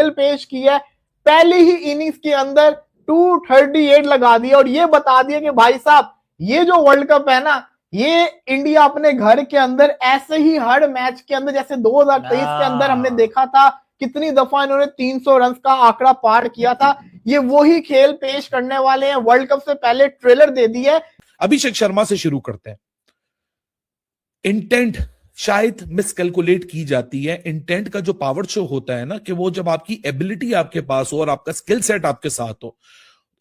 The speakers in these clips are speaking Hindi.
खेल पेश किया है। पहली ही इनिंग्स के अंदर 238 लगा दिया और ये बता दिया कि भाई साहब ये जो वर्ल्ड कप है ना, ये इंडिया अपने घर के अंदर ऐसे ही हर मैच के अंदर, जैसे 2023 के अंदर हमने देखा था कितनी दफा इन्होंने 300 रन का आंकड़ा पार किया था, ये वही खेल पेश करने वाले हैं। वर्ल्ड कप से पहले ट्रेलर दे दी है। अभिषेक शर्मा से शुरू करते हैं। इंटेंट शायद मिसकैलकुलेट की जाती है। इंटेंट का जो पावर शो होता है ना, कि वो जब आपकी एबिलिटी आपके पास हो और आपका स्किल सेट आपके साथ हो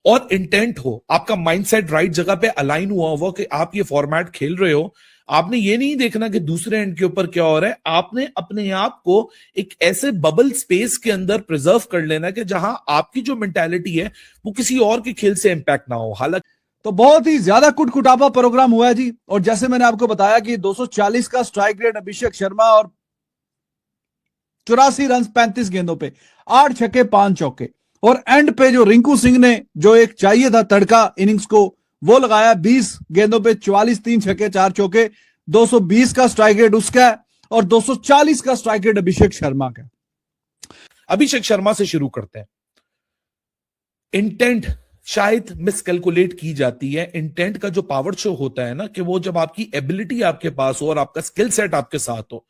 और इंटेंट हो, आपका माइंडसेट राइट जगह पे अलाइन हुआ हुआ कि आप ये फॉर्मेट खेल रहे हो, आपने ये नहीं देखना कि दूसरे एंड के ऊपर क्या हो रहा है, आपने अपने आप को एक ऐसे बबल स्पेस के अंदर प्रिजर्व कर लेना कि जहां आपकी जो मेंटालिटी है वो किसी और के खेल से इंपैक्ट ना हो। हालांकि तो बहुत ही ज्यादा कुटकुटापा प्रोग्राम हुआ है जी। और जैसे मैंने आपको बताया कि 240 का स्ट्राइक रेट अभिषेक शर्मा और 84 रन 35 गेंदों पे, 8 छक्के 5 चौके, और एंड पे जो रिंकू सिंह ने जो एक चाहिए था तड़का इनिंग्स को, वो लगाया 20 गेंदों पे 44, 3 छक्के 4 चौके, 220 का स्ट्राइक रेट उसका और 240 का स्ट्राइक रेट अभिषेक शर्मा का। अभिषेक शर्मा से शुरू करते हैं। इंटेंट शायद मिसकैलकुलेट की जाती है। इंटेंट का जो पावर शो होता है ना, कि वो जब आपकी एबिलिटी आपके पास हो और आपका स्किल सेट आपके साथ हो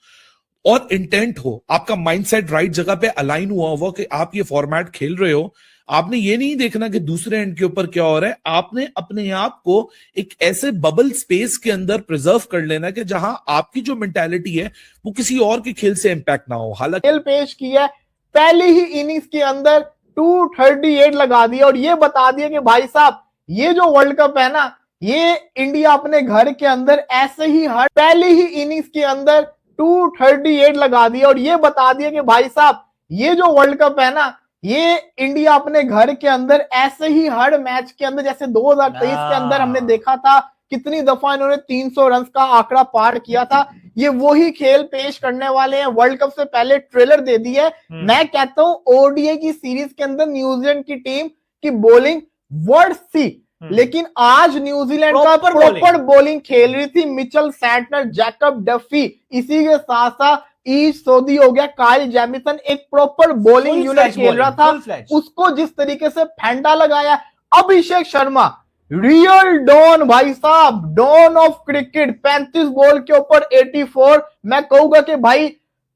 और इंटेंट हो, आपका माइंडसेट राइट जगह पे अलाइन हुआ हुआ कि आप ये फॉर्मेट खेल रहे हो, आपने ये नहीं देखना कि दूसरे एंड के ऊपर क्या हो रहा है, आपने अपने आप को एक ऐसे बबल स्पेस के अंदर प्रिजर्व कर लेना कि जहां आपकी जो मेंटालिटी है वो किसी और के खेल से इंपैक्ट ना हो। हालांकि खेल पेश किया है, पहली ही इनिंग्स के अंदर 238 लगा दिया और ये बता दिया कि भाई साहब ये जो वर्ल्ड कप है ना, ये इंडिया अपने घर के अंदर ऐसे ही हर पहली ही इनिंग्स के अंदर 238 लगा दिया और ये बता दिया कि भाई साहब ये जो वर्ल्ड कप है ना, ये इंडिया अपने घर के अंदर ऐसे ही हर मैच के अंदर, जैसे 2023 के अंदर हमने देखा था कितनी दफा इन्होंने 300 रन का आंकड़ा पार किया था, ये वही खेल पेश करने वाले हैं। वर्ल्ड कप से पहले ट्रेलर दे दी है। मैं कहता हूं ओडीआई की सीरीज के अंदर न्यूजीलैंड की टीम की बॉलिंग वर्ड सी, लेकिन आज न्यूजीलैंड का प्रॉपर बॉलिंग खेल रही थी। मिचेल सैंटनर, जैकब डफी, इसी के साथ साथ ईश सोदी हो गया, काइल जेमिसन, एक प्रॉपर बॉलिंग यूनिट खेल रहा था। उसको जिस तरीके से फेंडा लगाया अभिषेक शर्मा, रियल डॉन भाई साहब, डॉन ऑफ क्रिकेट, 35 बॉल के ऊपर 84। मैं कहूंगा कि भाई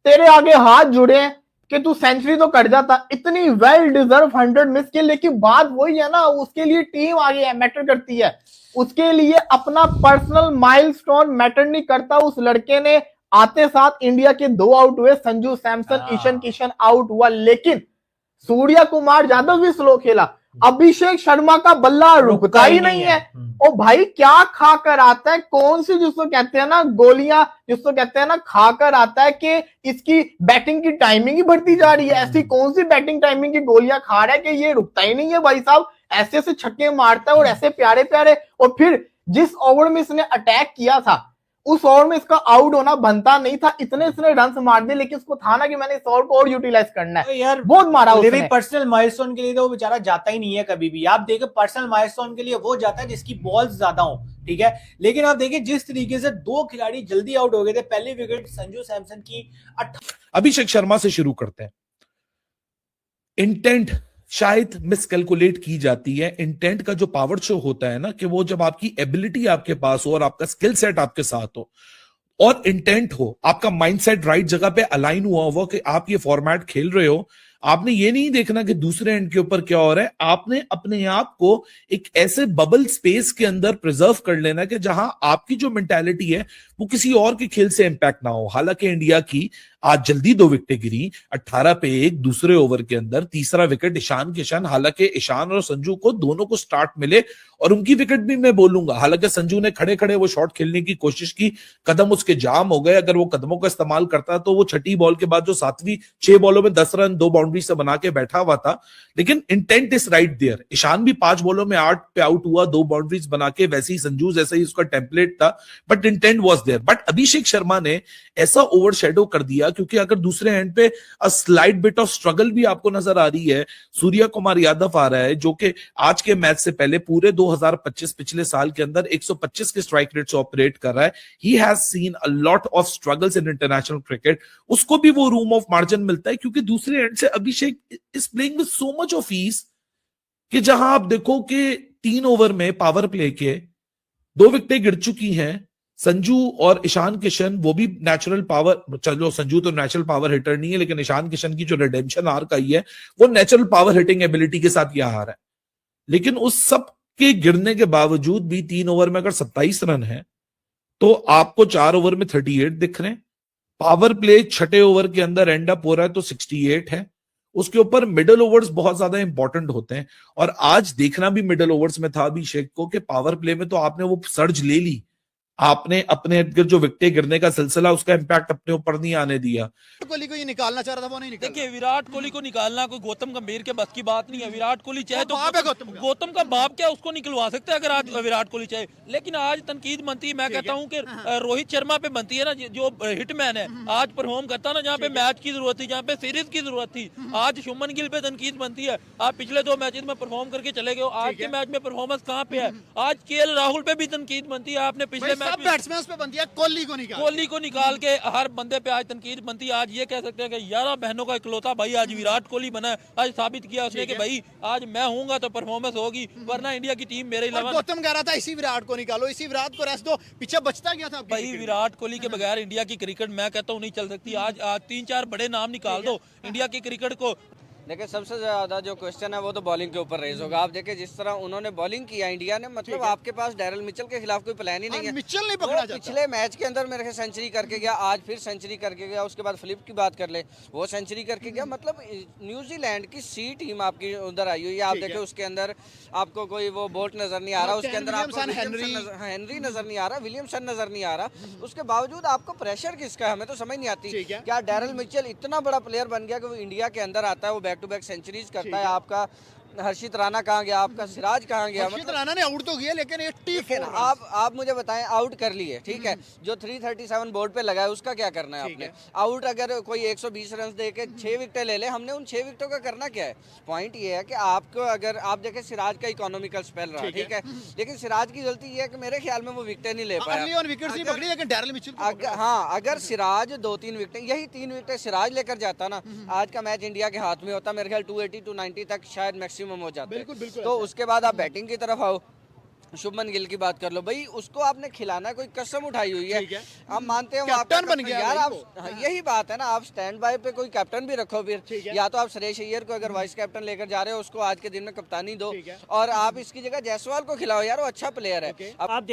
तेरे आगे हाथ जुड़े हैं कि तू सेंचुरी तो कर जाता, इतनी वेल डिजर्व 100 मिस की। लेकिन बात वही है ना, उसके लिए टीम आगे है, मैटर करती है, उसके लिए अपना पर्सनल माइलस्टोन मैटर नहीं करता। उस लड़के ने आते साथ इंडिया के 2 आउट हुए, संजू सैमसन, ईशान किशन आउट हुआ, लेकिन सूर्या कुमार यादव भी स्लो खेला। अभिषेक शर्मा का बल्ला रुकता ही नहीं है। और भाई क्या खाकर आता है, कौन सी जिसको कहते हैं ना गोलियां, जिसको कहते हैं ना खाकर आता है कि इसकी बैटिंग की टाइमिंग ही बढ़ती जा रही है। ऐसी कौन सी बैटिंग टाइमिंग की गोलियां खा रहा है कि ये रुकता ही नहीं है भाई साहब, ऐसे ऐसे छक्के मारता है और ऐसे प्यारे प्यारे। और फिर जिस ओवर में इसने अटैक किया था उस ओवर में इसका आउट होना बनता नहीं था, इतने इसने रन मार दिए, लेकिन उसको था ना कि मैंने इस ओवर को और यूटिलाइज करना है। यार बहुत मारा उसने। पर्सनल माइलस्टोन के लिए तो वो बेचारा जाता ही नहीं है कभी भी। आप देखो पर्सनल माइलस्टोन के लिए वो जाता है जिसकी बॉल्स ज्यादा हो, ठीक है। लेकिन आप देखिए जिस तरीके से 2 खिलाड़ी जल्दी आउट हो गए थे। पहली विकेट संजू सैमसन की। अभिषेक शर्मा से शुरू करते हैं। इंटेंट शायद मिसकैलकुलेट की जाती है। इंटेंट का जो पावर शो होता है ना, कि वो जब आपकी एबिलिटी आपके पास हो और आपका स्किल सेट आपके साथ हो और इंटेंट हो, आपका माइंडसेट राइट जगह पे अलाइन हुआ हुआ कि आप ये फॉर्मेट खेल रहे हो, आपने ये नहीं देखना कि दूसरे एंड के ऊपर क्या हो रहा है, आपने अपने आप को एक ऐसे बबल स्पेस के अंदर प्रिजर्व कर लेना कि जहां आपकी जो मेंटालिटी है वो किसी और के खेल से इंपैक्ट ना हो। हालांकि इंडिया की आज जल्दी 2 विकेटें गिरी, 18 पे 1 दूसरे ओवर के अंदर, तीसरा विकेट ईशान किशन। हालांकि ईशान और संजू को दोनों को स्टार्ट मिले और उनकी विकेट भी मैं बोलूंगा। हालांकि संजू ने खड़े खड़े वो शॉट खेलने की कोशिश की, कदम उसके जाम हो गए। अगर वो कदमों का इस्तेमाल करता तो वो छठी बॉल के बाद जो 7वीं 6 बॉलों में 10 रन 2 बाउंड्री से बना के बैठा हुआ था। लेकिन intent is right there. Ishan भी 5 बॉलों में 8 पे आउट हुआ, 2 बाउंड्रीज बना के, वैसे ही संजू जैसे ही उसका टेम्पलेट था, but intent was there. But Abhishek Sharma ने ऐसा ओवरशैडो कर दिया दिया, क्योंकि अगर दूसरे एंड पे स्लाइट बिट ऑफ स्ट्रगल भी आपको नजर आ रही है। सूर्या कुमार यादव आ रहा है जो कि आज के मैच से पहले पूरे 2025 पिछले साल के अंदर 125 के स्ट्राइक रेट से ऑपरेट कर रहा है। He has seen a lot of struggles in international cricket. उसको भी वो रूम ऑफ मार्जिन मिलता है, क्योंकि दूसरे एंड से Abhishek is playing with so much of ease कि जहां आप देखो कि 3 ओवर में पावर प्ले के 2 विकेटें गिर चुकी हैं। संजू और ईशान किशन, वो भी नेचुरल पावर, चलो संजू तो नेचुरल पावर हिटर नहीं है, लेकिन ईशान किशन की जो रिडेम्पशन आर्क आई है वो नेचुरल पावर हिटिंग एबिलिटी के साथ यह हार है। लेकिन उस सब के गिरने के बावजूद भी 3 ओवर में अगर 27 रन है तो आपको 4 ओवर में 38 दिख रहे हैं। पावर प्ले 6 ओवर के अंदर एंड अप हो रहा है तो 68 है। उसके ऊपर मिडल ओवर्स बहुत ज्यादा इंपॉर्टेंट होते हैं, और आज देखना भी मिडल ओवर्स में था अभिषेक को कि पावर प्ले में तो आपने वो सर्ज ले ली, आपने अपने इर्द-गिर्द जो विकेटें गिरने का सिलसिला उसका इंपैक्ट अपने ऊपर नहीं आने दिया। कोहली को ये निकालना चाह रहा था, वो नहीं निकाला। देखिए, विराट कोहली को निकालना कोई गौतम गंभीर के बस की बात नहीं है। विराट कोहली चाहे तो बाप है गौतम का बाप क्या उसको निकलवा सकते हैं अगर आज विराट कोहली चाहे। लेकिन आज तनकीद बनती है, मैं कहता हूं कि रोहित शर्मा पे बनती है ना, जो हिटमैन है, आज परफॉर्म करता ना जहाँ पे मैच की जरूरत थी, जहाँ पे सीरीज की जरूरत थी, आज शुभमन गिल पे तनकीद बनती है। आप पिछले 2 मैचेस में परफॉर्म करके चले गए, आज के मैच में परफॉर्मेंस कहाँ पे है? आज केएल राहुल पे भी तनकीद बनती है। आपने पिछले मैच बैट्समैन दिया, कोहली को निकाल के हर बंदे पे आज तनकीद बनती है। आज ये कह सकते हैं कि 11 बहनों का इकलौता भाई आज विराट कोहली बना है। आज साबित किया उसने कि भाई आज मैं हूंगा तो परफॉर्मेंस होगी, वरना इंडिया की टीम मेरे अलावा। गौतम कह रहा था इसी विराट को निकालो, इसी विराट को रेस्ट दो, पीछे बचता गया था। भाई विराट कोहली के बगैर इंडिया की क्रिकेट मैं कहता हूँ नहीं चल सकती। आज 3-4 बड़े नाम निकाल दो इंडिया की क्रिकेट को। देखिए, सबसे ज़्यादा जो क्वेश्चन है वो तो बॉलिंग के ऊपर रेज होगा। आप देखिए जिस तरह उन्होंने बॉलिंग किया इंडिया ने, मतलब आपके पास डैरल मिचेल के खिलाफ कोई प्लान ही नहीं है। मिचेल नहीं पकड़ा जाता। पिछले मैच के अंदर मेरे सेंचुरी करके गया, आज फिर सेंचुरी करके गया। उसके बाद फिलिप की बात कर ले, वो सेंचुरी करके गया। मतलब न्यूजीलैंड की सी टीम आपकी उधर आई हुई है। आप देखिए उसके अंदर आपको कोई वो बोल्ट नजर नहीं आ रहा, उसके अंदर आपको हेनरी नजर नहीं आ रहा, विलियमसन नजर नहीं आ रहा। उसके बावजूद आपको प्रेशर किसका है हमें तो समझ नहीं आती। क्या डैरल मिचेल इतना बड़ा प्लेयर बन गया कि वो इंडिया के अंदर आता है, वो बैक टू बैक सेंचुरीज करता है। आपका हर्षित राणा कहाँ गया, आपका सिराज कहाँ गया? हर्षित राणा ने आउट तो किया, लेकिन 84 आप मुझे बताएं, आउट कर लिए ठीक है, जो 337 बोर्ड पे लगा है उसका क्या करना है आपने? आउट अगर कोई 120 रन दे के 6 विकेटें ले ले, हमने उन 6 विकेटों का करना क्या है? पॉइंट ये है कि आपको, अगर आप देखें सिराज का इकोनॉमिकल स्पेल रहा ठीक है, लेकिन सिराज की गलती ये है कि मेरे ख्याल में वो विकेटें नहीं ले पाया। हाँ, अगर सिराज 2-3 विकेटें, यही 3 विकेटें सिराज लेकर जाता ना, आज का मैच इंडिया के हाथ में होता। मेरे ख्याल 280-290 तक शायद मैक्सिमम हो जाते हैं। तो उसके बाद आप बैटिंग की तरफ आओ, शुभमन गिल की बात कर लो। भाई उसको आपने खिलाना, कोई कसम उठाई हुई है, हम मानते हैं वो कैप्टन बन गया यार। आप यही बात है ना, आप स्टैंड बाय पे कोई कैप्टन भी रखो फिर, या तो आप सुरेश अय्यर को अगर वाइस कैप्टन लेकर जा रहे हो उसको आज के दिन में कप्तानी दो, और आप इसकी जगह जायसवाल को खिलाओ यार, वो अच्छा प्लेयर है। आप